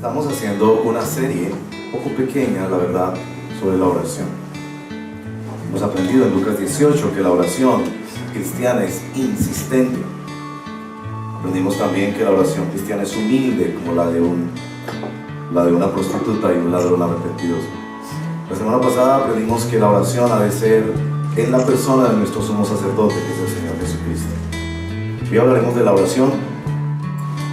Estamos haciendo una serie un poco pequeña, la verdad, sobre la oración. Hemos aprendido en Lucas 18 que la oración cristiana es insistente. Aprendimos también que la oración cristiana es humilde, como la de una prostituta y un ladrón arrepentidos. La semana pasada aprendimos que la oración ha de ser en la persona de nuestro sumo sacerdote, que es el Señor Jesucristo. Hoy hablaremos de la oración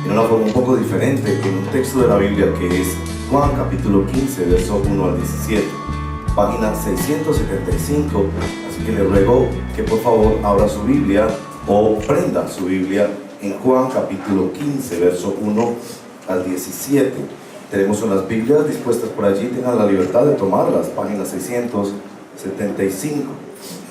en una forma un poco diferente, en un texto de la Biblia que es Juan capítulo 15, verso 1 al 17, página 675. Así que le ruego que por favor abra su Biblia o prenda su Biblia en Juan capítulo 15, verso 1 al 17. Tenemos unas Biblias dispuestas por allí, tengan la libertad de tomarlas, página 675.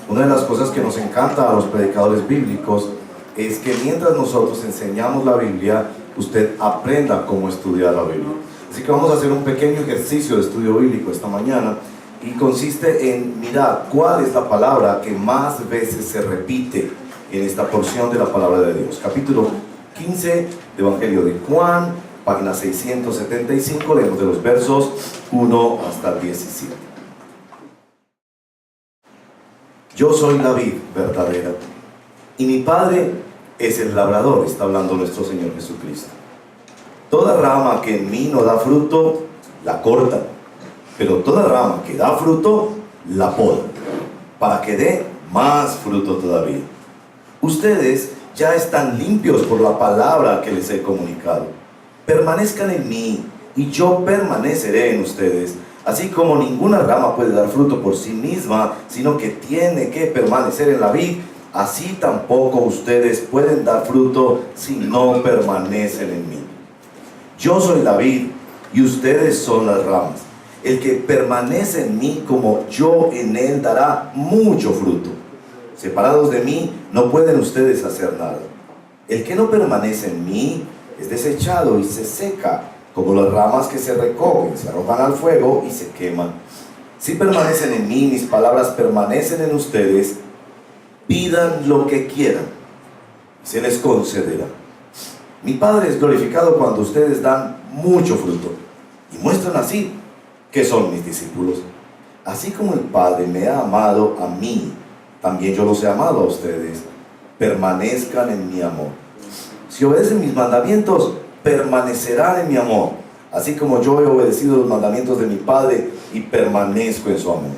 Una de las cosas que nos encanta a los predicadores bíblicos es que mientras nosotros enseñamos la Biblia, usted aprenda cómo estudiar la Biblia. Así que vamos a hacer un pequeño ejercicio de estudio bíblico esta mañana y consiste en mirar cuál es la palabra que más veces se repite en esta porción de la palabra de Dios. Capítulo 15 del Evangelio de Juan, página 675, leemos de los versos 1 hasta el 17. Yo soy la vid verdadera y mi Padre es el labrador, está hablando nuestro Señor Jesucristo. Toda rama que en mí no da fruto, la corta, pero toda rama que da fruto, la poda, para que dé más fruto todavía. Ustedes ya están limpios por la palabra que les he comunicado. Permanezcan en mí y yo permaneceré en ustedes. Así como ninguna rama puede dar fruto por sí misma, sino que tiene que permanecer en la vid, así tampoco ustedes pueden dar fruto si no permanecen en mí. Yo soy la vid y ustedes son las ramas. El que permanece en mí como yo en él dará mucho fruto. Separados de mí no pueden ustedes hacer nada. El que no permanece en mí es desechado y se seca, como las ramas que se recogen, se arrojan al fuego y se queman. Si permanecen en mí, mis palabras permanecen en ustedes, pidan lo que quieran, se les concederá. Mi Padre es glorificado cuando ustedes dan mucho fruto y muestran así que son mis discípulos. Así como el Padre me ha amado a mí, también yo los he amado a ustedes. Permanezcan en mi amor. Si obedecen mis mandamientos, permanecerán en mi amor, así como yo he obedecido los mandamientos de mi Padre y permanezco en su amor.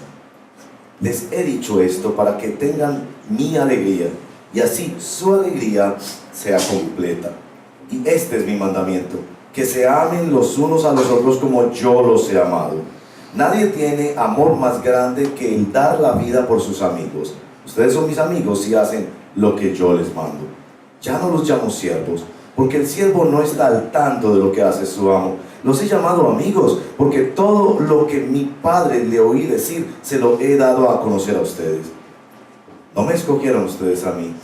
Les he dicho esto para que tengan mi alegría y así su alegría sea completa. Y este es mi mandamiento, que se amen los unos a los otros como yo los he amado. Nadie tiene amor más grande que el dar la vida por sus amigos. Ustedes son mis amigos si hacen lo que yo les mando. Ya no los llamo siervos, porque el siervo no está al tanto de lo que hace su amo. Los he llamado amigos, porque todo lo que mi Padre le oí decir, se lo he dado a conocer a ustedes. No me escogieron ustedes a mí,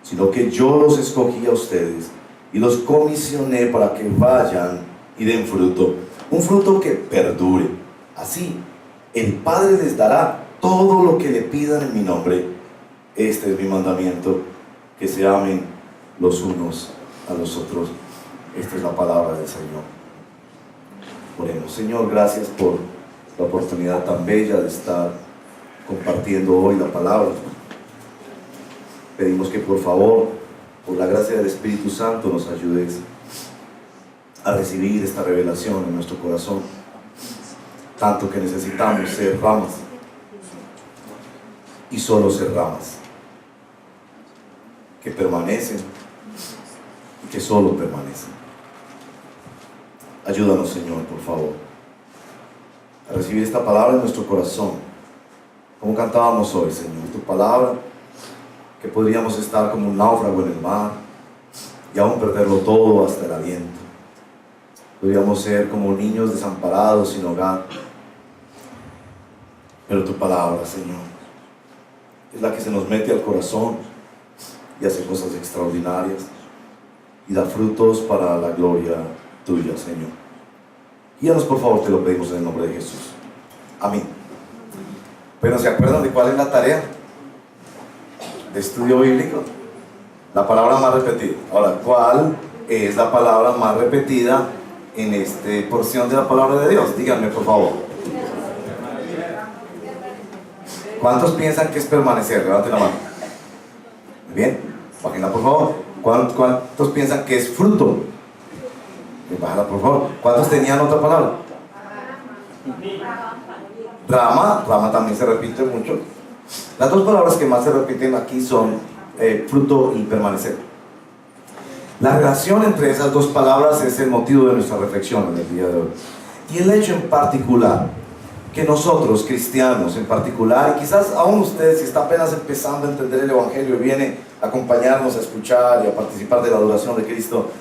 sino que yo los escogí a ustedes y los comisioné para que vayan y den fruto, un fruto que perdure. Así, el Padre les dará todo lo que le pidan en mi nombre. Este es mi mandamiento, que se amen los unos a los otros. Esta es la palabra del Señor. Oremos. Señor, gracias por la oportunidad tan bella de estar compartiendo hoy la palabra. Pedimos que por favor, por la gracia del Espíritu Santo, nos ayudes a recibir esta revelación en nuestro corazón, tanto que necesitamos ser ramas y solo ser ramas que permanecen y que solo permanecen. Ayúdanos, Señor, por favor, a recibir esta palabra en nuestro corazón, como cantábamos hoy, Señor, tu palabra, que podríamos estar como un náufrago en el mar y aún perderlo todo hasta el aliento. Podríamos ser como niños desamparados, sin hogar. Pero tu palabra, Señor, es la que se nos mete al corazón y hace cosas extraordinarias y da frutos para la gloria tuya, Señor. Guíanos, por favor, te lo pedimos en el nombre de Jesús. Amén. Pero ¿se acuerdan de cuál es la tarea de estudio bíblico? La palabra más repetida. Ahora, ¿cuál es la palabra más repetida en esta porción de la palabra de Dios? Díganme, por favor. ¿Cuántos piensan que es permanecer? Levanten la mano. Bien, bájenla por favor. ¿Cuántos piensan que es fruto? Bájala por favor. ¿Cuántos tenían otra palabra? Rama también se repite mucho. Las dos palabras que más se repiten aquí son fruto y permanecer. La relación entre esas dos palabras es el motivo de nuestra reflexión en el día de hoy. Y el hecho en particular, que nosotros, cristianos en particular, y quizás aún usted, si está apenas empezando a entender el Evangelio y viene a acompañarnos a escuchar y a participar de la adoración de Cristo,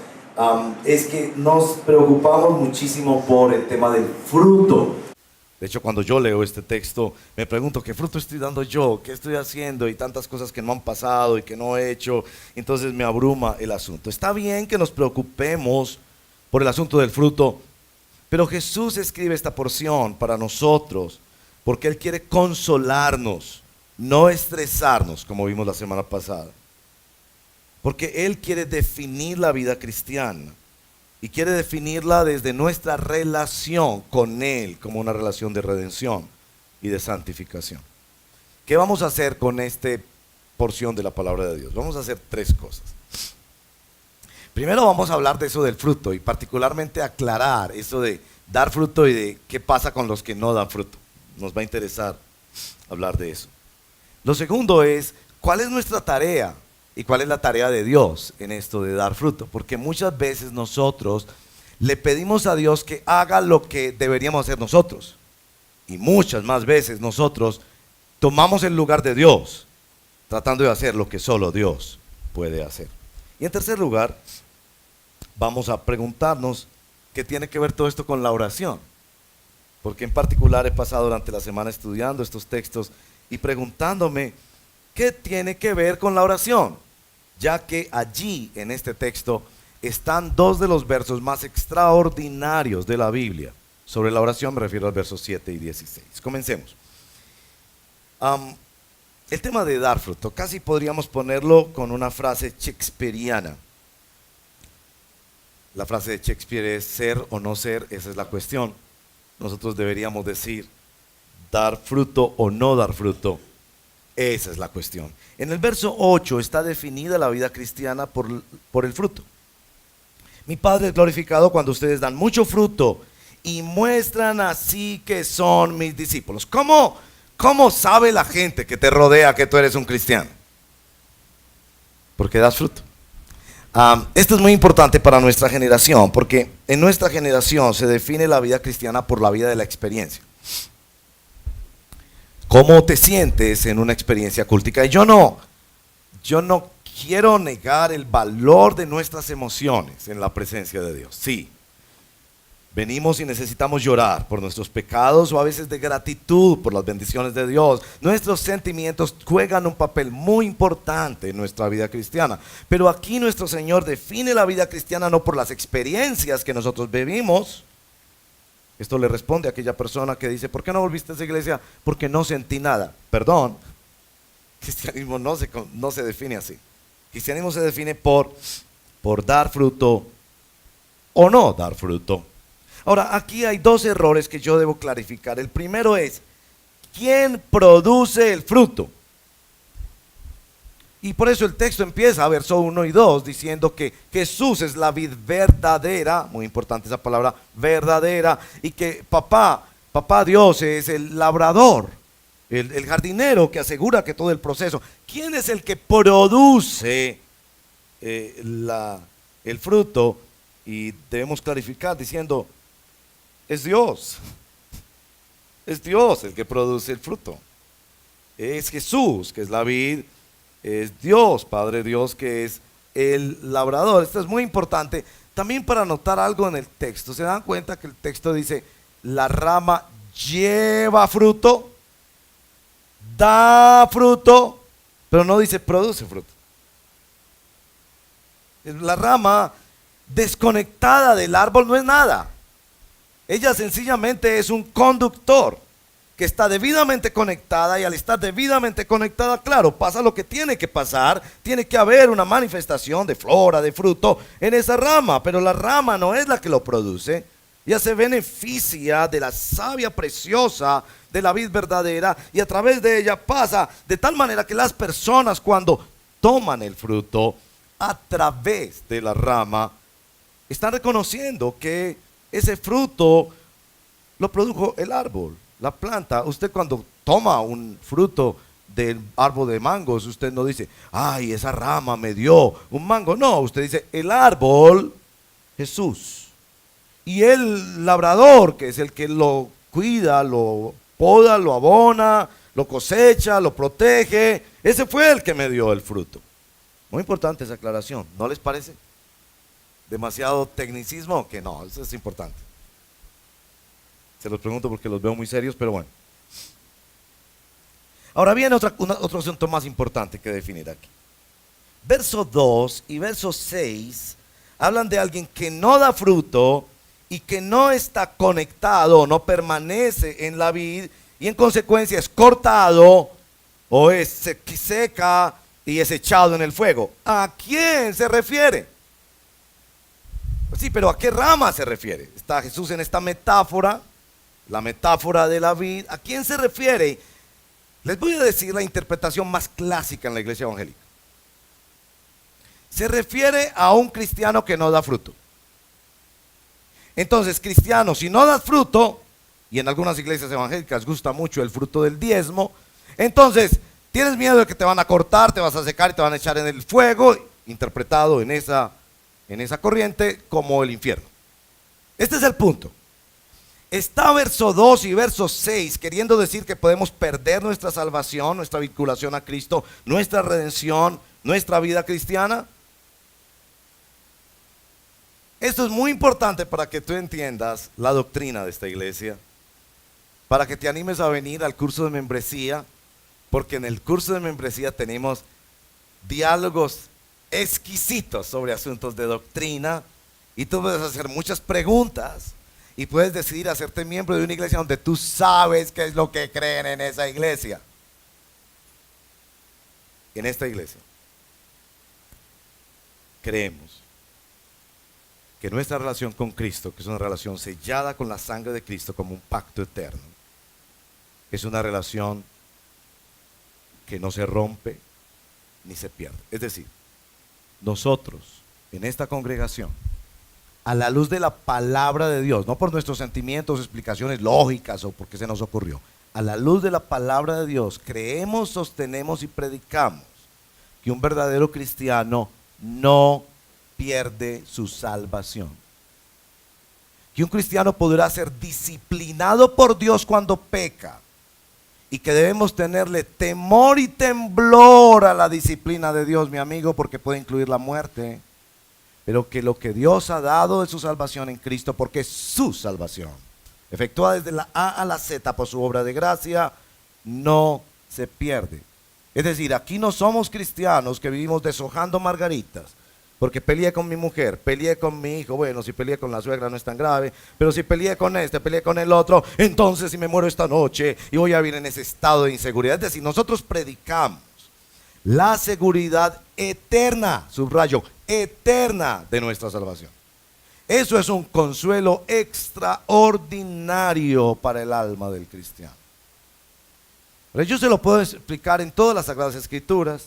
es que nos preocupamos muchísimo por el tema del fruto. De hecho, cuando yo leo este texto, me pregunto, ¿qué fruto estoy dando yo? ¿Qué estoy haciendo? Y tantas cosas que no han pasado y que no he hecho. Entonces me abruma el asunto. Está bien que nos preocupemos por el asunto del fruto, pero Jesús escribe esta porción para nosotros porque Él quiere consolarnos, no estresarnos, como vimos la semana pasada. Porque Él quiere definir la vida cristiana. Y quiere definirla desde nuestra relación con Él, como una relación de redención y de santificación. ¿Qué vamos a hacer con esta porción de la palabra de Dios? Vamos a hacer tres cosas. Primero vamos a hablar de eso del fruto y particularmente aclarar eso de dar fruto y de qué pasa con los que no dan fruto. Nos va a interesar hablar de eso. Lo segundo es, ¿cuál es nuestra tarea? ¿Y cuál es la tarea de Dios en esto de dar fruto? Porque muchas veces nosotros le pedimos a Dios que haga lo que deberíamos hacer nosotros. Y muchas más veces nosotros tomamos el lugar de Dios, tratando de hacer lo que solo Dios puede hacer. Y en tercer lugar, vamos a preguntarnos qué tiene que ver todo esto con la oración. Porque en particular he pasado durante la semana estudiando estos textos y preguntándome, ¿qué tiene que ver con la oración? Ya que allí, en este texto, están dos de los versos más extraordinarios de la Biblia. Sobre la oración me refiero al versos 7 y 16. Comencemos. El tema de dar fruto, casi podríamos ponerlo con una frase shakespeariana. La frase de Shakespeare es ser o no ser, esa es la cuestión. Nosotros deberíamos decir dar fruto o no dar fruto. Esa es la cuestión. En el verso 8 está definida la vida cristiana por el fruto. Mi Padre es glorificado cuando ustedes dan mucho fruto y muestran así que son mis discípulos. ¿Cómo sabe la gente que te rodea que tú eres un cristiano? Porque das fruto. Esto es muy importante para nuestra generación, porque en nuestra generación se define la vida cristiana por la vida de la experiencia. ¿Cómo te sientes en una experiencia cultica? Y yo no quiero negar el valor de nuestras emociones en la presencia de Dios. Sí, venimos y necesitamos llorar por nuestros pecados o a veces de gratitud por las bendiciones de Dios. Nuestros sentimientos juegan un papel muy importante en nuestra vida cristiana. Pero aquí nuestro Señor define la vida cristiana no por las experiencias que nosotros vivimos. Esto le responde a aquella persona que dice, ¿por qué no volviste a esa iglesia? Porque no sentí nada. Perdón, cristianismo no se define así. Cristianismo se define por dar fruto o no dar fruto. Ahora, aquí hay dos errores que yo debo clarificar. El primero es, ¿quién produce el fruto? Y por eso el texto empieza, verso 1 y 2, diciendo que Jesús es la vid verdadera, muy importante esa palabra, verdadera, y que papá Dios es el labrador, el jardinero que asegura que todo el proceso. ¿Quién es el que produce el fruto? Y debemos clarificar diciendo, es Dios. Es Dios el que produce el fruto. Es Jesús, que es la vid. Es Dios, Padre Dios, que es el labrador. Esto es muy importante también para notar algo en el texto. ¿Se dan cuenta que el texto dice, la rama lleva fruto, da fruto, pero no dice produce fruto? La rama desconectada del árbol no es nada. Ella sencillamente es un conductor que está debidamente conectada, y al estar debidamente conectada, claro, pasa lo que tiene que pasar, tiene que haber una manifestación de flora, de fruto en esa rama, pero la rama no es la que lo produce. Ya se beneficia de la savia preciosa de la vid verdadera, y a través de ella pasa de tal manera que las personas, cuando toman el fruto a través de la rama, están reconociendo que ese fruto lo produjo el árbol, la planta. Usted cuando toma un fruto del árbol de mangos, usted no dice, ay, esa rama me dio un mango. No, usted dice, el árbol, Jesús. Y el labrador, que es el que lo cuida, lo poda, lo abona, lo cosecha, lo protege, ese fue el que me dio el fruto. Muy importante esa aclaración, ¿no les parece? Demasiado tecnicismo, que no, eso es importante. Se los pregunto porque los veo muy serios, pero bueno. Ahora viene otro asunto más importante que definir aquí. Verso 2 y verso 6 hablan de alguien que no da fruto y que no está conectado, no permanece en la vid, y en consecuencia es cortado o es seca y es echado en el fuego. ¿A quién se refiere? Sí, pero ¿a qué rama se refiere? Está Jesús en esta metáfora, la metáfora de la vid. ¿A quién se refiere? Les voy a decir la interpretación más clásica en la iglesia evangélica. Se refiere a un cristiano que no da fruto. Entonces, cristiano, si no das fruto, y en algunas iglesias evangélicas gusta mucho el fruto del diezmo, entonces tienes miedo de que te van a cortar, te vas a secar y te van a echar en el fuego, interpretado en esa corriente como el infierno. Este es el punto. Está verso 2 y verso 6 queriendo decir que podemos perder nuestra salvación, nuestra vinculación a Cristo, nuestra redención, nuestra vida cristiana. Esto es muy importante para que tú entiendas la doctrina de esta iglesia, para que te animes a venir al curso de membresía, porque en el curso de membresía tenemos diálogos exquisitos sobre asuntos de doctrina, y tú puedes hacer muchas preguntas y puedes decidir hacerte miembro de una iglesia donde tú sabes qué es lo que creen en esa iglesia. En esta iglesia creemos que nuestra relación con Cristo, que es una relación sellada con la sangre de Cristo como un pacto eterno, es una relación que no se rompe ni se pierde. Es decir, nosotros en esta congregación, a la luz de la palabra de Dios, no por nuestros sentimientos, explicaciones lógicas o porque se nos ocurrió, a la luz de la palabra de Dios, creemos, sostenemos y predicamos que un verdadero cristiano no pierde su salvación. Que un cristiano podrá ser disciplinado por Dios cuando peca, y que debemos tenerle temor y temblor a la disciplina de Dios, mi amigo, porque puede incluir la muerte. Pero que lo que Dios ha dado de su salvación en Cristo, porque es su salvación, efectuada desde la A a la Z por su obra de gracia, no se pierde. Es decir, aquí no somos cristianos que vivimos deshojando margaritas, porque peleé con mi mujer, peleé con mi hijo. Bueno, si peleé con la suegra no es tan grave, pero si peleé con este, peleé con el otro, entonces si me muero esta noche y voy a vivir en ese estado de inseguridad. Es decir, nosotros predicamos la seguridad eterna, subrayo, eterna de nuestra salvación. Eso es un consuelo extraordinario para el alma del cristiano. Pero yo se lo puedo explicar en todas las Sagradas Escrituras,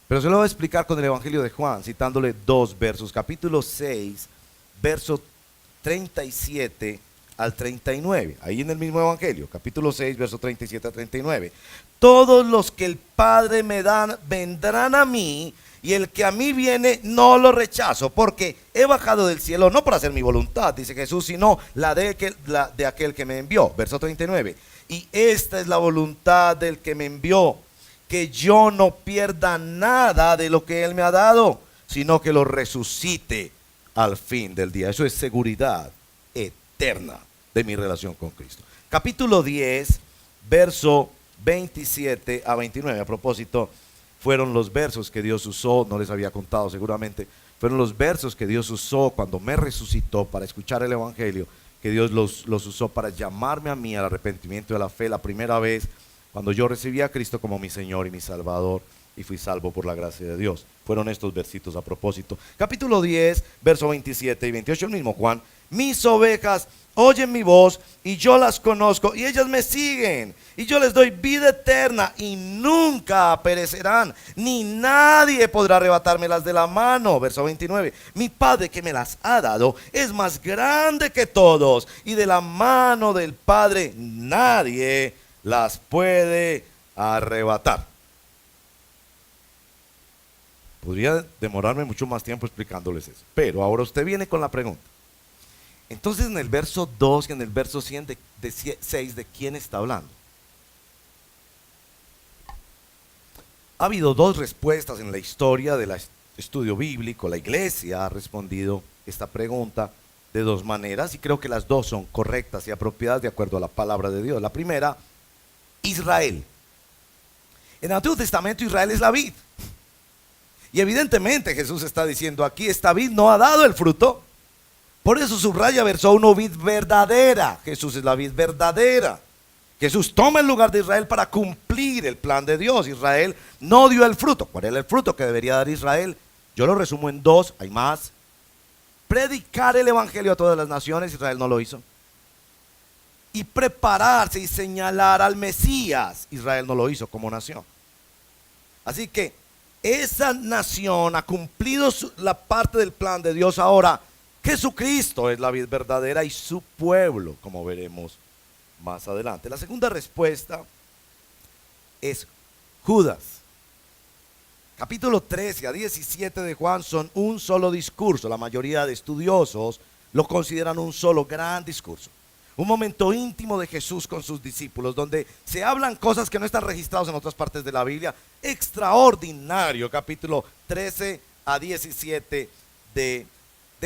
pero se lo voy a explicar con el Evangelio de Juan, citándole dos versos, capítulo 6, verso 37 al 39, ahí en el mismo Evangelio, capítulo 6, verso 37 al 39. Todos los que el Padre me da vendrán a mí, y el que a mí viene no lo rechazo, porque he bajado del cielo no para hacer mi voluntad, dice Jesús, sino la de aquel que me envió. Verso 39, y esta es la voluntad del que me envió, que yo no pierda nada de lo que él me ha dado, sino que lo resucite al fin del día. Eso es seguridad eterna de mi relación con Cristo. Capítulo 10, verso 27 a 29. A propósito, fueron los versos que Dios usó, no les había contado seguramente, fueron los versos que Dios usó cuando me resucitó para escuchar el Evangelio que Dios los usó para llamarme a mí al arrepentimiento de la fe la primera vez cuando yo recibí a Cristo como mi Señor y mi Salvador y fui salvo por la gracia de Dios. Fueron estos versitos a propósito. Capítulo 10, verso 27 y 28, el mismo Juan. Mis ovejas oyen mi voz y yo las conozco y ellas me siguen y yo les doy vida eterna y nunca perecerán, ni nadie podrá arrebatármelas de la mano. Verso 29. Mi Padre que me las ha dado es más grande que todos y de la mano del Padre nadie las puede arrebatar. Podría demorarme mucho más tiempo explicándoles eso, pero ahora usted viene con la pregunta. Entonces en el verso 2 y en el verso 6, ¿de quién está hablando? Ha habido dos respuestas en la historia del estudio bíblico. La iglesia ha respondido esta pregunta de dos maneras y creo que las dos son correctas y apropiadas de acuerdo a la palabra de Dios. La primera, Israel. En el Antiguo Testamento Israel es la vid. Y evidentemente Jesús está diciendo aquí, esta vid no ha dado el fruto. Por eso subraya verso 1, vid verdadera. Jesús es la vid verdadera. Jesús toma el lugar de Israel para cumplir el plan de Dios. Israel no dio el fruto. ¿Cuál era el fruto que debería dar Israel? Yo lo resumo en dos, hay más. Predicar el evangelio a todas las naciones, Israel no lo hizo. Y prepararse y señalar al Mesías, Israel no lo hizo como nación. Así que esa nación ha cumplido la parte del plan de Dios ahora. Jesucristo es la vid verdadera y su pueblo, como veremos más adelante. La segunda respuesta es Judas. Capítulo 13 a 17 de Juan son un solo discurso. La mayoría de estudiosos lo consideran un solo gran discurso. Un momento íntimo de Jesús con sus discípulos, donde se hablan cosas que no están registradas en otras partes de la Biblia. Extraordinario, capítulo 13 a 17 de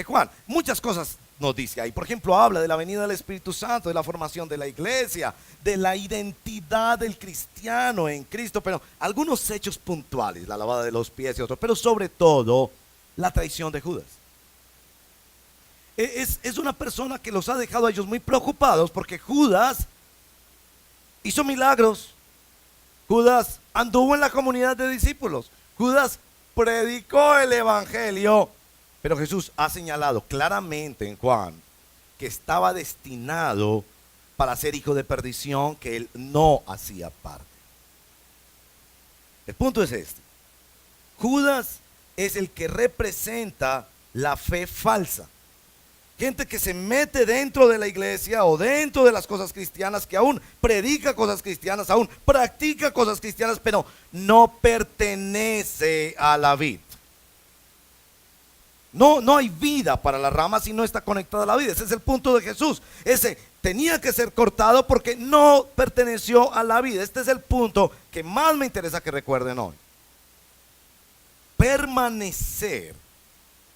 Juan. Muchas cosas nos dice ahí. Por ejemplo, habla de la venida del Espíritu Santo, de la formación de la iglesia, de la identidad del cristiano en Cristo, pero algunos hechos puntuales, la lavada de los pies y otros, pero sobre todo la traición de Judas. Es una persona que los ha dejado a ellos muy preocupados porque Judas hizo milagros. Judas anduvo en la comunidad de discípulos. Judas predicó el evangelio. Pero Jesús ha señalado claramente en Juan que estaba destinado para ser hijo de perdición, que él no hacía parte. El punto es este. Judas es el que representa la fe falsa. Gente que se mete dentro de la iglesia o dentro de las cosas cristianas, que aún predica cosas cristianas, aún practica cosas cristianas, pero no pertenece a la vid. No hay vida para la rama si no está conectada a la vida. Ese es el punto de Jesús. Ese tenía que ser cortado porque no perteneció a la vida. Este es el punto que más me interesa que recuerden hoy. Permanecer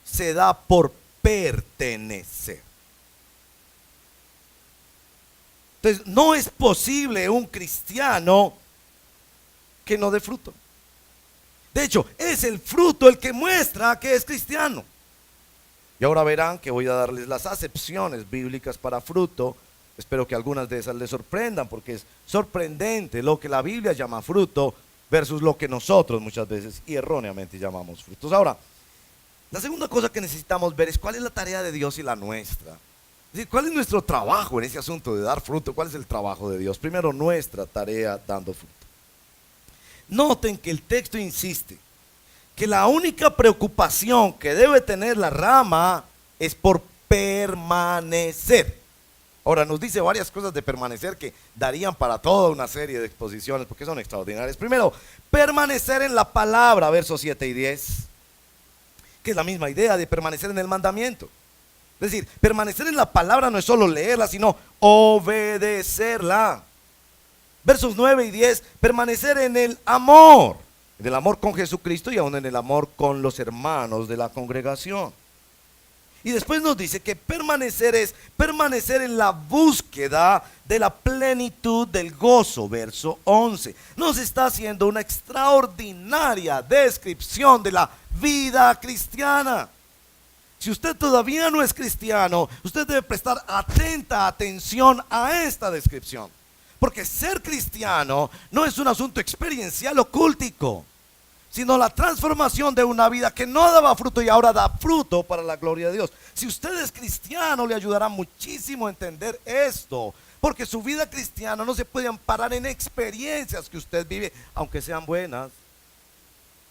se da por pertenecer. Entonces, no es posible un cristiano que no dé fruto. De hecho, es el fruto el que muestra que es cristiano. Y ahora verán que voy a darles las acepciones bíblicas para fruto. Espero que algunas de esas les sorprendan, porque es sorprendente lo que la Biblia llama fruto versus lo que nosotros muchas veces y erróneamente llamamos frutos. Ahora, la segunda cosa que necesitamos ver es cuál es la tarea de Dios y la nuestra. Es decir, cuál es nuestro trabajo en ese asunto de dar fruto. ¿Cuál es el trabajo de Dios? Primero, nuestra tarea dando fruto. Noten que el texto insiste que la única preocupación que debe tener la rama es por permanecer. Ahora nos dice varias cosas de permanecer que darían para toda una serie de exposiciones porque son extraordinarias. Primero, permanecer en la palabra, versos 7 y 10, que es la misma idea de permanecer en el mandamiento. Es decir, permanecer en la palabra no es solo leerla, sino obedecerla. Versos 9 y 10, permanecer en el amor con Jesucristo y aún en el amor con los hermanos de la congregación. Y después nos dice que permanecer es permanecer en la búsqueda de la plenitud del gozo, verso 11. Nos está haciendo una extraordinaria descripción de la vida cristiana. Si usted todavía no es cristiano, usted debe prestar atenta atención a esta descripción. Porque ser cristiano no es un asunto experiencial o cultico, sino la transformación de una vida que no daba fruto y ahora da fruto para la gloria de Dios. Si usted es cristiano, le ayudará muchísimo a entender esto, porque su vida cristiana no se puede amparar en experiencias que usted vive, aunque sean buenas,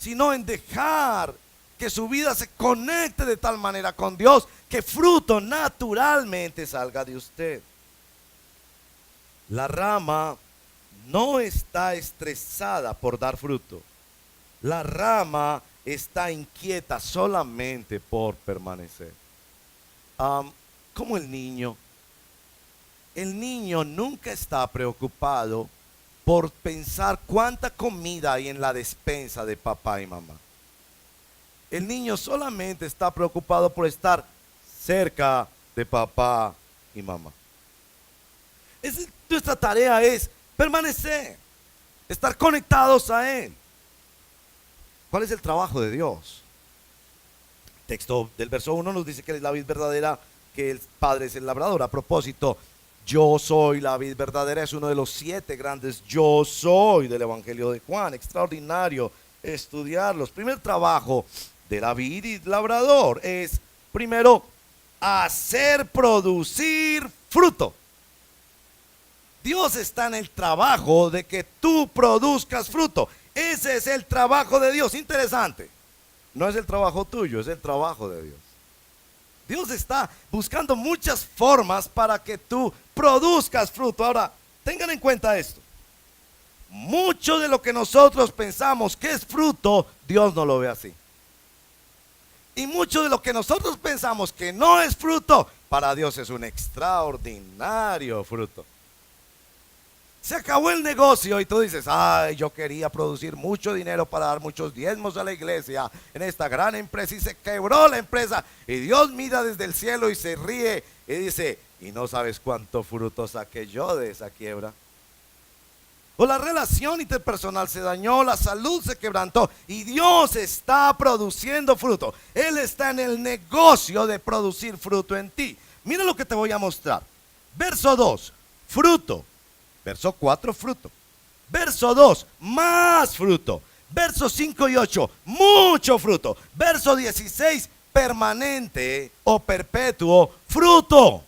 sino en dejar que su vida se conecte de tal manera con Dios que fruto naturalmente salga de usted. La rama no está estresada por dar fruto. La rama está inquieta solamente por permanecer. Como el niño. El niño nunca está preocupado por pensar cuánta comida hay en la despensa de papá y mamá. El niño solamente está preocupado por estar cerca de papá y mamá. Nuestra tarea es permanecer, estar conectados a Él. ¿Cuál es el trabajo de Dios? El texto del verso 1 nos dice que Él es la vid verdadera, que el Padre es el labrador. A propósito, yo soy la vid verdadera es uno de los 7 grandes yo soy del Evangelio de Juan. Extraordinario estudiarlos. Primer trabajo de la vid y labrador es, primero, hacer producir fruto. Dios está en el trabajo de que tú produzcas fruto. Ese es el trabajo de Dios. Interesante. No es el trabajo tuyo, es el trabajo de Dios. Dios está buscando muchas formas para que tú produzcas fruto. Ahora, tengan en cuenta esto. Mucho de lo que nosotros pensamos que es fruto, Dios no lo ve así. Y mucho de lo que nosotros pensamos que no es fruto, para Dios es un extraordinario fruto. Se acabó el negocio y tú dices, ay, yo quería producir mucho dinero para dar muchos diezmos a la iglesia en esta gran empresa, y se quebró la empresa. Y Dios mira desde el cielo y se ríe y dice, y no sabes cuánto fruto saqué yo de esa quiebra. O la relación interpersonal se dañó, la salud se quebrantó y Dios está produciendo fruto. Él está en el negocio de producir fruto en ti. Mira lo que te voy a mostrar. Verso 2, fruto. Verso 4, fruto. Verso 2, más fruto. Verso 5 y 8, mucho fruto. Verso 16, permanente o perpetuo fruto.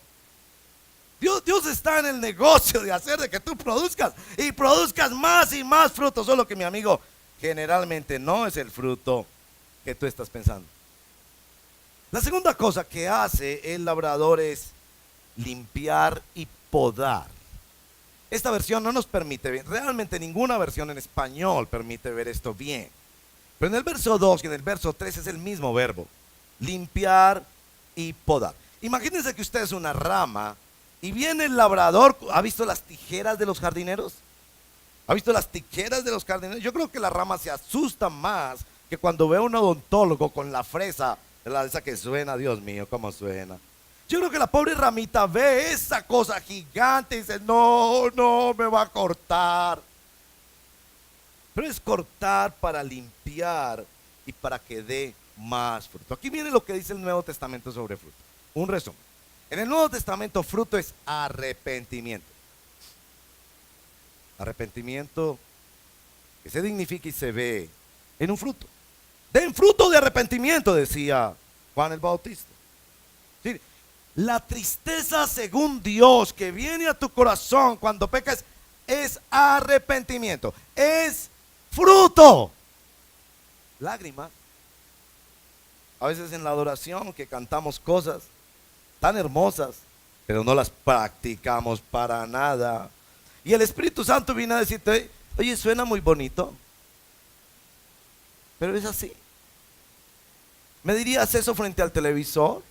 Dios está en el negocio de hacer de que tú produzcas y produzcas más y más fruto. Solo que, mi amigo, generalmente no es el fruto que tú estás pensando. La segunda cosa que hace el labrador es limpiar y podar. Esta versión no nos permite ver, realmente ninguna versión en español permite ver esto bien. Pero en el verso 2 y en el verso 3 es el mismo verbo, limpiar y podar. Imagínense que usted es una rama y viene el labrador. ¿Ha visto las tijeras de los jardineros? ¿Ha visto las tijeras de los jardineros? Yo creo que la rama se asusta más que cuando ve a un odontólogo con la fresa, esa que suena, Dios mío, cómo suena. Yo creo que la pobre ramita ve esa cosa gigante y dice, no me va a cortar. Pero es cortar para limpiar y para que dé más fruto. Aquí viene lo que dice el Nuevo Testamento sobre fruto. Un resumen. En el Nuevo Testamento, fruto es arrepentimiento. Arrepentimiento que se dignifica y se ve en un fruto. Den fruto de arrepentimiento, decía Juan el Bautista. ¿Sí? La tristeza según Dios que viene a tu corazón cuando pecas es arrepentimiento, es fruto. Lágrimas. A veces en la adoración que cantamos cosas tan hermosas, pero no las practicamos para nada. Y el Espíritu Santo viene a decirte, oye, suena muy bonito, pero es así. ¿Me dirías eso frente al televisor?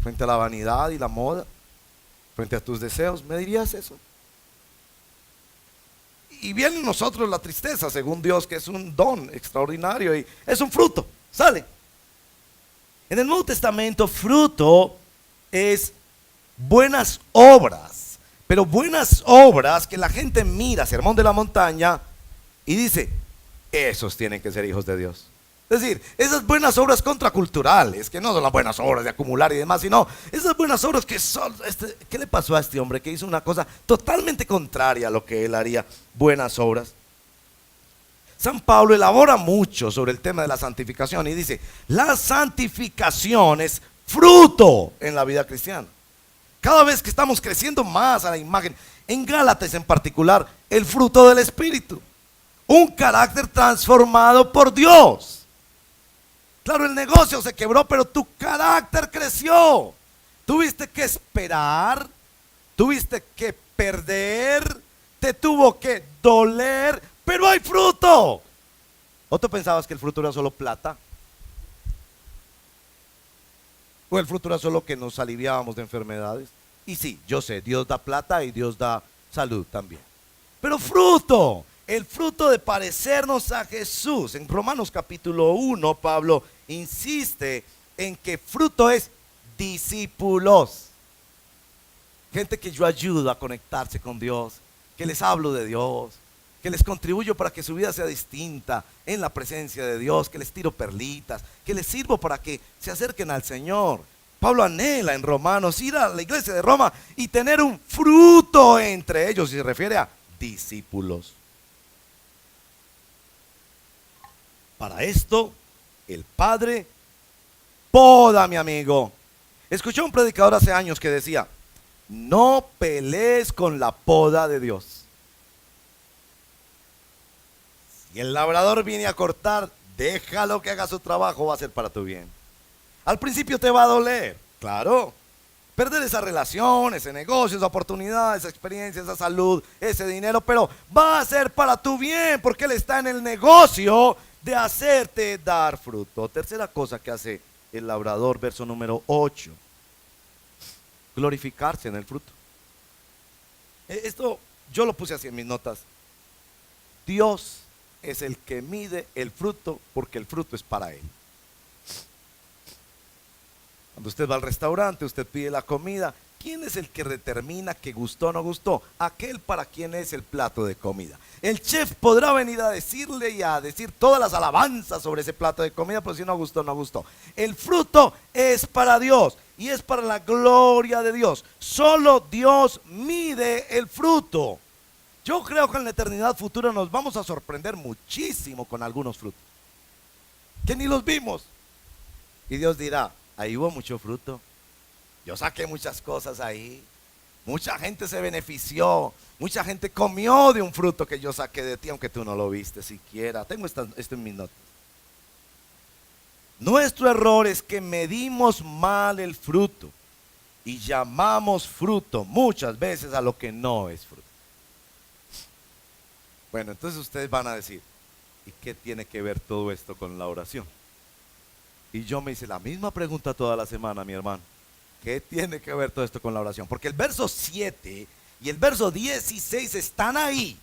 Frente a la vanidad y la moda, frente a tus deseos, ¿me dirías eso? Y viene en nosotros la tristeza, según Dios, que es un don extraordinario y es un fruto, sale. En el Nuevo Testamento, fruto es buenas obras, pero buenas obras que la gente mira, Sermón de la Montaña, y dice, esos tienen que ser hijos de Dios. Es decir, esas buenas obras contraculturales, que no son las buenas obras de acumular y demás, sino esas buenas obras que son, ¿qué le pasó a este hombre que hizo una cosa totalmente contraria a lo que él haría? Buenas obras. San Pablo elabora mucho sobre el tema de la santificación y dice, la santificación es fruto en la vida cristiana. Cada vez que estamos creciendo más a la imagen, en Gálatas en particular, el fruto del Espíritu, un carácter transformado por Dios. Claro, el negocio se quebró, pero tu carácter creció. Tuviste que esperar, tuviste que perder, te tuvo que doler, pero hay fruto. ¿O tú pensabas que el fruto era solo plata? ¿O el fruto era solo que nos aliviábamos de enfermedades? Y sí, yo sé, Dios da plata y Dios da salud también. Pero fruto, el fruto de parecernos a Jesús. En Romanos capítulo 1, Pablo insiste en que fruto es discípulos. Gente que yo ayudo a conectarse con Dios, que les hablo de Dios, que les contribuyo para que su vida sea distinta en la presencia de Dios, que les tiro perlitas, que les sirvo para que se acerquen al Señor. Pablo anhela en Romanos ir a la iglesia de Roma y tener un fruto entre ellos, y se refiere a discípulos. Para esto, el Padre poda, mi amigo. Escuché a un predicador hace años que decía, no pelees con la poda de Dios. Si el labrador viene a cortar, déjalo que haga su trabajo, va a ser para tu bien. Al principio te va a doler, claro. Perder esa relación, ese negocio, esa oportunidad, esa experiencia, esa salud, ese dinero, pero va a ser para tu bien, porque Él está en el negocio de hacerte dar fruto. Tercera cosa que hace el labrador, verso número 8. Glorificarse en el fruto. Esto yo lo puse así en mis notas. Dios es el que mide el fruto porque el fruto es para Él. Cuando usted va al restaurante, usted pide la comida, ¿quién es el que determina que gustó o no gustó? Aquel para quien es el plato de comida. El chef podrá venir a decirle y a decir todas las alabanzas sobre ese plato de comida, pero si no gustó, no gustó. El fruto es para Dios y es para la gloria de Dios. Solo Dios mide el fruto. Yo creo que en la eternidad futura nos vamos a sorprender muchísimo con algunos frutos que ni los vimos. Y Dios dirá, ahí hubo mucho fruto. Yo saqué muchas cosas ahí. Mucha gente se benefició. Mucha gente comió de un fruto que yo saqué de ti, aunque tú no lo viste siquiera. Tengo esto en mis notas. Nuestro error es que medimos mal el fruto y llamamos fruto muchas veces a lo que no es fruto. Bueno, entonces ustedes van a decir, ¿y qué tiene que ver todo esto con la oración? Y yo me hice la misma pregunta toda la semana, mi hermano. ¿Qué tiene que ver todo esto con la oración? Porque el verso 7 y el verso 16 están ahí.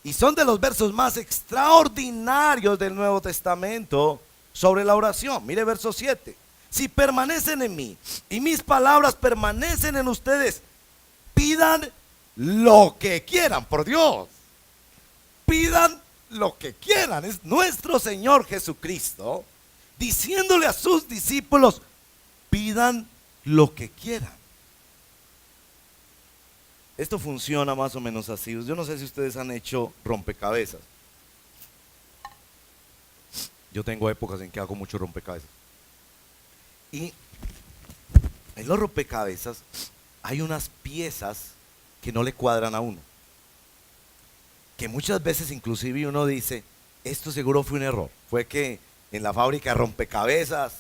Y son de los versos más extraordinarios del Nuevo Testamento sobre la oración. Mire verso 7. Si permanecen en mí y mis palabras permanecen en ustedes, pidan lo que quieran, por Dios. Pidan lo que quieran. Es nuestro Señor Jesucristo diciéndole a sus discípulos, pidan lo que quieran. Esto funciona más o menos así. Yo no sé si ustedes han hecho rompecabezas. Yo tengo épocas en que hago mucho rompecabezas. Y en los rompecabezas hay unas piezas que no le cuadran a uno. Que muchas veces inclusive uno dice, esto seguro fue un error. Fue que en la fábrica de rompecabezas,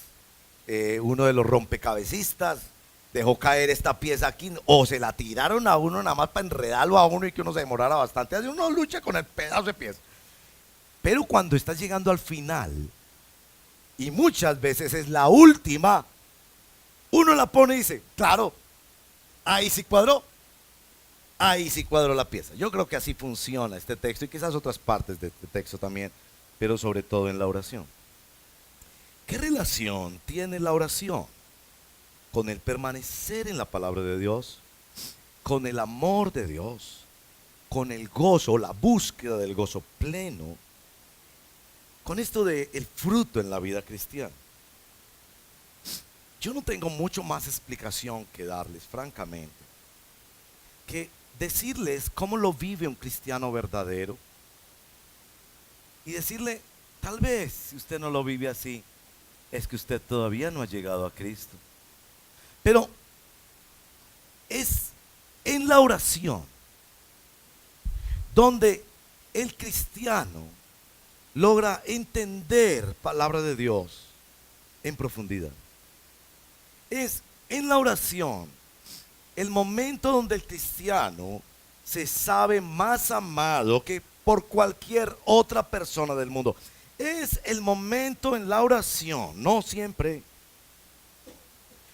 uno de los rompecabecistas dejó caer esta pieza aquí, o se la tiraron a uno nada más para enredarlo a uno y que uno se demorara bastante. Así uno lucha con el pedazo de pieza. Pero cuando está llegando al final, y muchas veces es la última, uno la pone y dice, claro, ahí sí cuadró. Ahí sí cuadró la pieza. Yo creo que así funciona este texto y quizás otras partes de este texto también, pero sobre todo en la oración. ¿Qué relación tiene la oración con el permanecer en la palabra de Dios, con el amor de Dios, con el gozo, la búsqueda del gozo pleno con esto de el fruto en la vida cristiana. Yo no tengo mucho más explicación que darles, francamente, que decirles cómo lo vive un cristiano verdadero y decirle, tal vez si usted no lo vive así, es que usted todavía no ha llegado a Cristo. Pero es en la oración donde el cristiano logra entender palabra de Dios en profundidad. Es en la oración el momento donde el cristiano se sabe más amado que por cualquier otra persona del mundo. Es el momento en la oración, no siempre,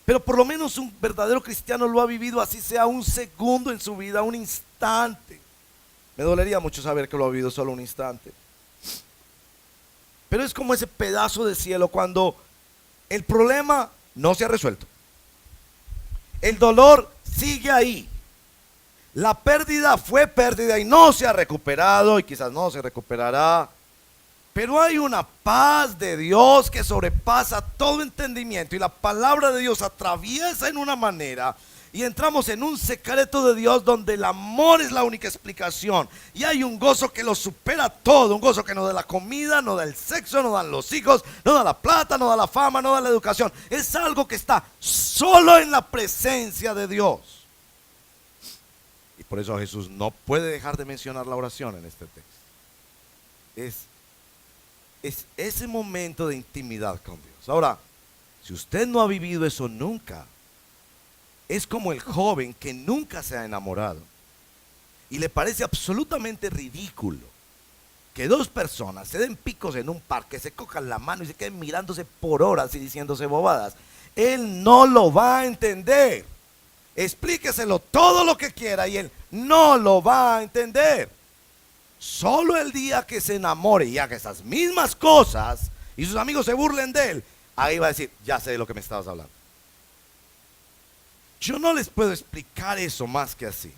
pero por lo menos un verdadero cristiano lo ha vivido, así sea un segundo en su vida, un instante. Me dolería mucho saber que lo ha vivido solo un instante. Pero es como ese pedazo de cielo cuando el problema no se ha resuelto. El dolor sigue ahí. La pérdida fue pérdida y no se ha recuperado y quizás no se recuperará. Pero hay una paz de Dios que sobrepasa todo entendimiento y la palabra de Dios atraviesa en una manera y entramos en un secreto de Dios donde el amor es la única explicación y hay un gozo que lo supera todo, un gozo que no da la comida, no da el sexo, no dan los hijos, no da la plata, no da la fama, no da la educación. Es algo que está solo en la presencia de Dios. Y por eso Jesús no puede dejar de mencionar la oración en este texto. Es ese momento de intimidad con Dios. Ahora, si usted no ha vivido eso nunca, es como el joven que nunca se ha enamorado y le parece absolutamente ridículo que dos personas se den picos en un parque, se cojan la mano y se queden mirándose por horas y diciéndose bobadas. Él no lo va a entender. Explíqueselo todo lo que quiera y él no lo va a entender. Solo el día que se enamore y haga esas mismas cosas y sus amigos se burlen de él, ahí va a decir, ya sé de lo que me estabas hablando. Yo no les puedo explicar eso más que así.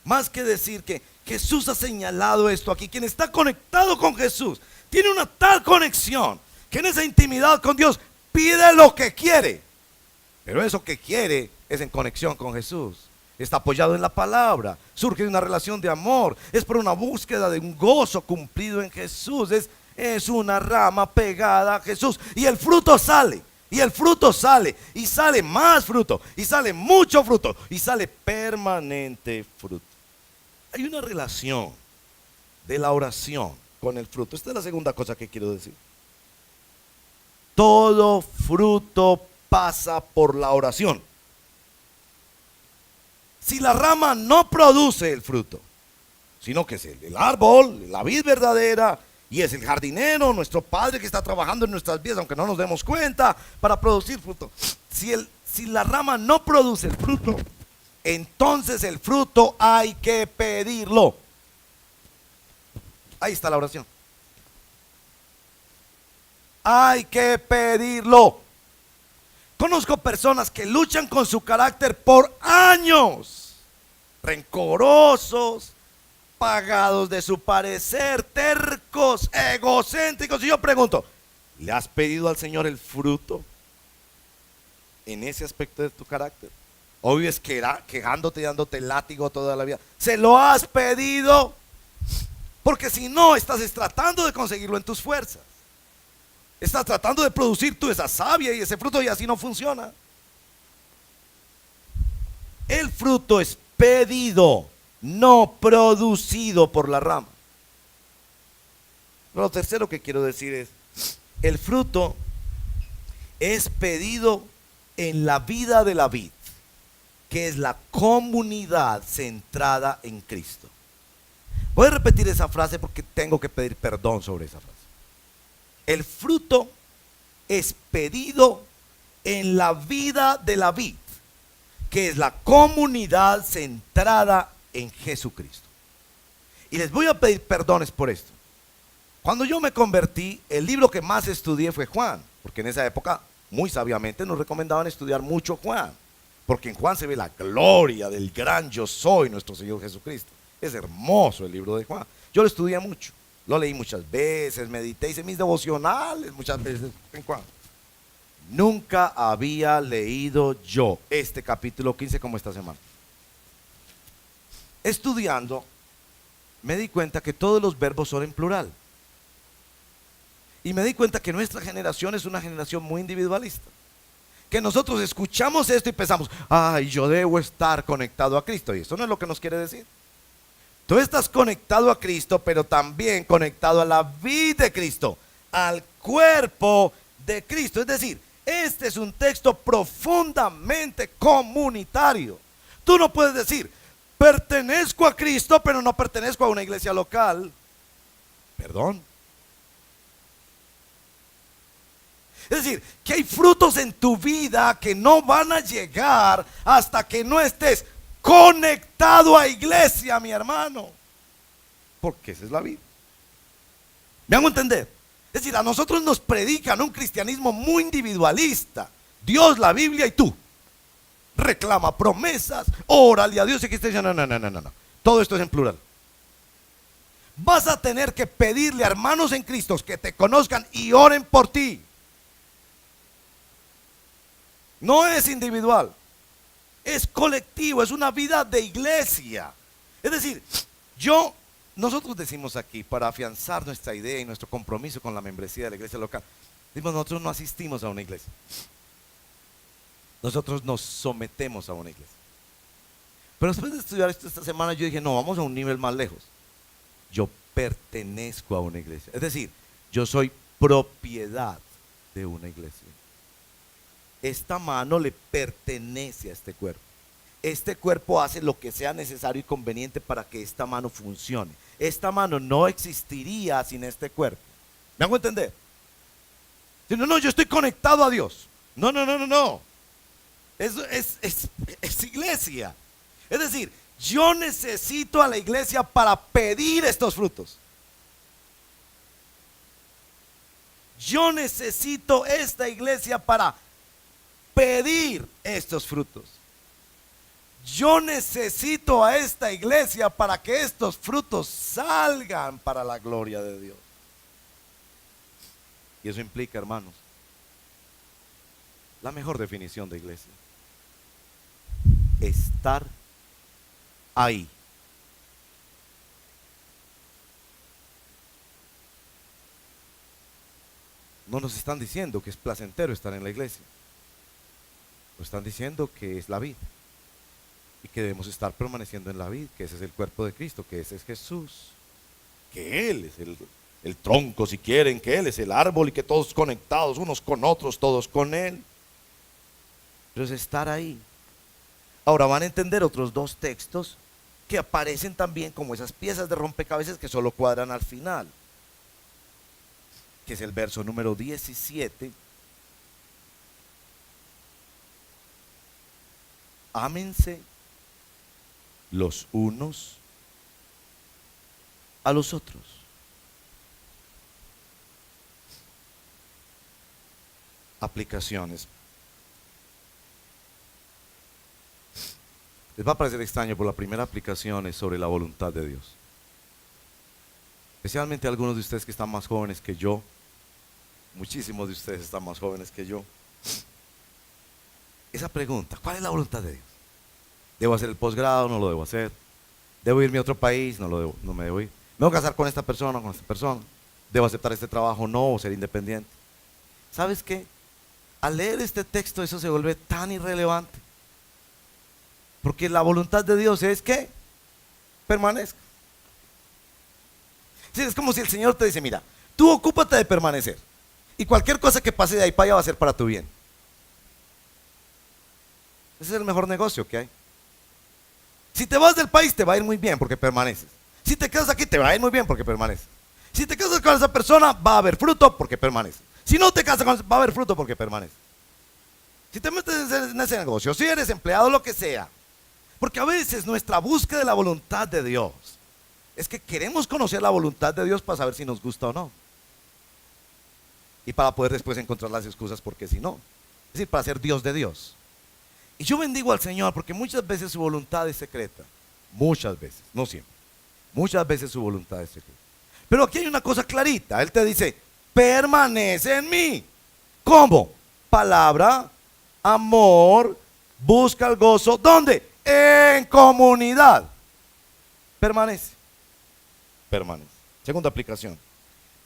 Más que decir que Jesús ha señalado esto aquí. Quien está conectado con Jesús tiene una tal conexión que en esa intimidad con Dios pide lo que quiere. Pero eso que quiere es en conexión con Jesús. Está apoyado en la palabra. Surge de una relación de amor. Es por una búsqueda de un gozo cumplido en Jesús. Es una rama pegada a Jesús. Y el fruto sale. Y el fruto sale. Y sale más fruto. Y sale mucho fruto. Y sale permanente fruto. Hay una relación de la oración con el fruto. Esta es la segunda cosa que quiero decir. Todo fruto pasa por la oración. Si la rama no produce el fruto, sino que es el árbol, la vid verdadera, y es el jardinero, nuestro Padre que está trabajando en nuestras vidas, aunque no nos demos cuenta, para producir fruto. Si la rama no produce el fruto, entonces el fruto hay que pedirlo. Ahí está la oración. Hay que pedirlo. Conozco personas que luchan con su carácter por años, rencorosos, pagados de su parecer, tercos, egocéntricos. Y yo pregunto, ¿le has pedido al Señor el fruto en ese aspecto de tu carácter? ¿O vives quejándote y dándote látigo toda la vida? ¿Se lo has pedido? Porque si no, estás tratando de conseguirlo en tus fuerzas. Estás tratando de producir tú esa savia y ese fruto y así no funciona. El fruto es pedido, no producido por la rama. Lo tercero que quiero decir es, el fruto es pedido en la vida de la vid, que es la comunidad centrada en Cristo. Voy a repetir esa frase porque tengo que pedir perdón sobre esa frase. El fruto es pedido en la vida de la vid, que es la comunidad centrada en Jesucristo. Y les voy a pedir perdones por esto. Cuando yo me convertí, el libro que más estudié fue Juan, porque en esa época, muy sabiamente, nos recomendaban estudiar mucho Juan, porque en Juan se ve la gloria del gran yo soy, nuestro Señor Jesucristo. Es hermoso el libro de Juan. Yo lo estudié mucho. Lo leí muchas veces, medité, hice mis devocionales muchas veces. ¿En cuándo? Nunca había leído yo este capítulo 15 como esta semana. Estudiando, me di cuenta que todos los verbos son en plural. Y me di cuenta que nuestra generación es una generación muy individualista. Que nosotros escuchamos esto y pensamos, ay, yo debo estar conectado a Cristo. Y eso no es lo que nos quiere decir. Tú estás conectado a Cristo, pero también conectado a la vida de Cristo, al cuerpo de Cristo. Es decir, este es un texto profundamente comunitario. Tú no puedes decir, pertenezco a Cristo, pero no pertenezco a una iglesia local. Perdón. Es decir, que hay frutos en tu vida que no van a llegar hasta que no estés conectado a iglesia, mi hermano. Porque esa es la vida. ¿Me hago entender? Es decir, a nosotros nos predican un cristianismo muy individualista. Dios, la Biblia y tú. Reclama promesas, órale a Dios y que esté diciendo, no. Todo esto es en plural. Vas a tener que pedirle a hermanos en Cristo que te conozcan y oren por ti. No es individual, es colectivo, es una vida de iglesia. Es decir, nosotros decimos aquí, para afianzar nuestra idea y nuestro compromiso con la membresía de la iglesia local, decimos, nosotros no asistimos a una iglesia. Nosotros nos sometemos a una iglesia. Pero después de estudiar esto esta semana, yo dije, no, vamos a un nivel más lejos. Yo pertenezco a una iglesia. Es decir, yo soy propiedad de una iglesia. Esta mano le pertenece a este cuerpo. Este cuerpo hace lo que sea necesario y conveniente para que esta mano funcione. Esta mano no existiría sin este cuerpo. ¿Me hago entender? No, yo estoy conectado a Dios. No. Es iglesia. Es decir, yo necesito a la iglesia para pedir estos frutos. Yo necesito esta iglesia para pedir estos frutos. Yo necesito a esta iglesia para que estos frutos salgan para la gloria de Dios. Y eso implica, hermanos, la mejor definición de iglesia: estar ahí. No nos están diciendo que es placentero estar en la iglesia. Nos están diciendo que es la vida y que debemos estar permaneciendo en la vida, que ese es el cuerpo de Cristo, que ese es Jesús, que Él es el tronco, si quieren, que Él es el árbol y que todos conectados unos con otros, todos con Él. Pero es estar ahí. Ahora van a entender otros dos textos que aparecen también como esas piezas de rompecabezas que solo cuadran al final, que es el verso número 17. Ámense los unos a los otros. Aplicaciones. Les va a parecer extraño, pero la primera aplicación es sobre la voluntad de Dios. Especialmente algunos de ustedes que están más jóvenes que yo. Muchísimos de ustedes están más jóvenes que yo. Esa pregunta, ¿cuál es la voluntad de Dios? ¿Debo hacer el posgrado? ¿No lo debo hacer? ¿Debo irme a otro país? No me debo ir. ¿Me voy a casar con esta persona o con esta persona? ¿Debo aceptar este trabajo? No, o ser independiente. ¿Sabes qué? Al leer este texto eso se vuelve tan irrelevante. Porque la voluntad de Dios es que permanezca. Sí, es como si el Señor te dice, mira, tú ocúpate de permanecer. Y cualquier cosa que pase de ahí para allá va a ser para tu bien. Ese es el mejor negocio que hay. Si te vas del país te va a ir muy bien porque permaneces. Si te quedas aquí te va a ir muy bien porque permaneces. Si te casas con esa persona va a haber fruto porque permaneces. Si no te casas con esa, va a haber fruto porque permaneces. Si te metes en ese negocio, si eres empleado, lo que sea. Porque a veces nuestra búsqueda de la voluntad de Dios es que queremos conocer la voluntad de Dios para saber si nos gusta o no. Y para poder después encontrar las excusas porque si no. Es decir, para ser Dios de Dios. Y yo bendigo al Señor porque muchas veces su voluntad es secreta. Muchas veces, no siempre. Muchas veces su voluntad es secreta. Pero aquí hay una cosa clarita. Él te dice, permanece en mí. ¿Cómo? Palabra, amor, busca el gozo. ¿Dónde? En comunidad. Permanece. Permanece. Segunda aplicación.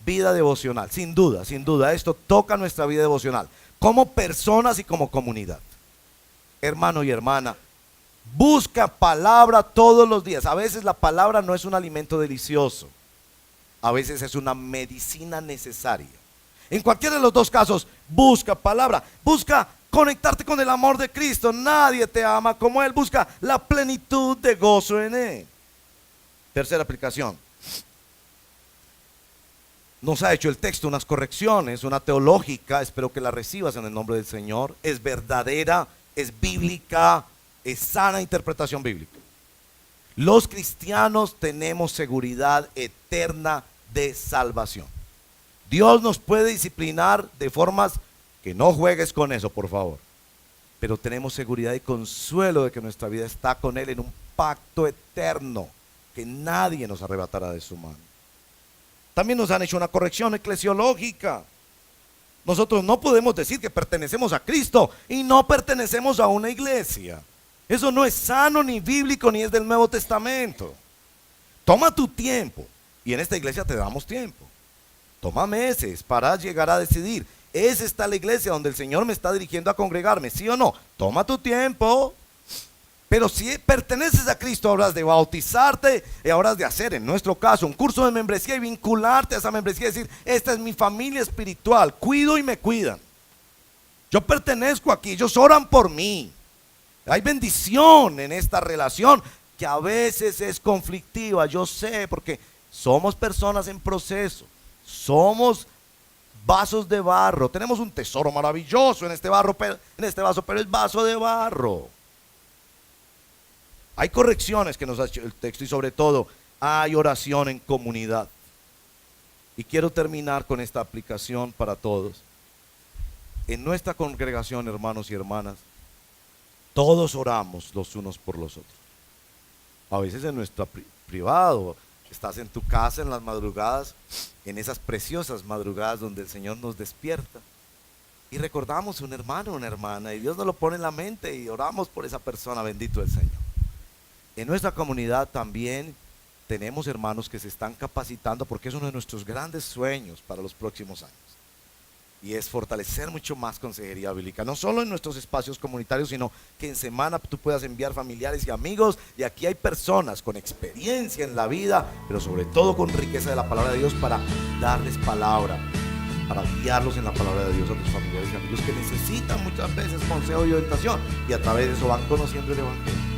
Vida devocional. Sin duda, esto toca nuestra vida devocional. Como personas y como comunidad. Hermano y hermana, busca palabra todos los días. A veces la palabra no es un alimento delicioso. A veces es una medicina necesaria. En cualquiera de los dos casos, busca palabra. Busca conectarte con el amor de Cristo. Nadie te ama como Él. Busca la plenitud de gozo en Él. Tercera aplicación. Nos ha hecho el texto unas correcciones, una teológica. Espero que la recibas en el nombre del Señor. Es verdadera, es bíblica, es sana interpretación bíblica. Los cristianos tenemos seguridad eterna de salvación. Dios nos puede disciplinar de formas que no juegues con eso, por favor. Pero tenemos seguridad y consuelo de que nuestra vida está con Él en un pacto eterno que nadie nos arrebatará de su mano. También nos han hecho una corrección eclesiológica. Nosotros no podemos decir que pertenecemos a Cristo y no pertenecemos a una iglesia. Eso no es sano ni bíblico ni es del Nuevo Testamento. Toma tu tiempo, y en esta iglesia te damos tiempo. Toma meses para llegar a decidir, ¿es esta la iglesia donde el Señor me está dirigiendo a congregarme? ¿Sí o no? Toma tu tiempo. Pero si perteneces a Cristo, habrás de bautizarte y habrás de hacer, en nuestro caso, un curso de membresía y vincularte a esa membresía y decir, esta es mi familia espiritual, cuido y me cuidan. Yo pertenezco aquí, ellos oran por mí. Hay bendición en esta relación que a veces es conflictiva, yo sé, porque somos personas en proceso, somos vasos de barro, tenemos un tesoro maravilloso en este vaso, pero es vaso de barro. Hay correcciones que nos ha hecho el texto y sobre todo hay oración en comunidad. Y quiero terminar con esta aplicación para todos. En nuestra congregación, hermanos y hermanas, todos oramos los unos por los otros. A veces en nuestro privado, estás en tu casa en las madrugadas, en esas preciosas madrugadas donde el Señor nos despierta. Y recordamos un hermano, una hermana, y Dios nos lo pone en la mente y oramos por esa persona, bendito el Señor. En nuestra comunidad también tenemos hermanos que se están capacitando porque es uno de nuestros grandes sueños para los próximos años. Y es fortalecer mucho más consejería bíblica, no solo en nuestros espacios comunitarios, sino que en semana tú puedas enviar familiares y amigos. Y aquí hay personas con experiencia en la vida, pero sobre todo con riqueza de la palabra de Dios para darles palabra, para guiarlos en la palabra de Dios a tus familiares y amigos que necesitan muchas veces consejo y orientación. Y a través de eso van conociendo el Evangelio.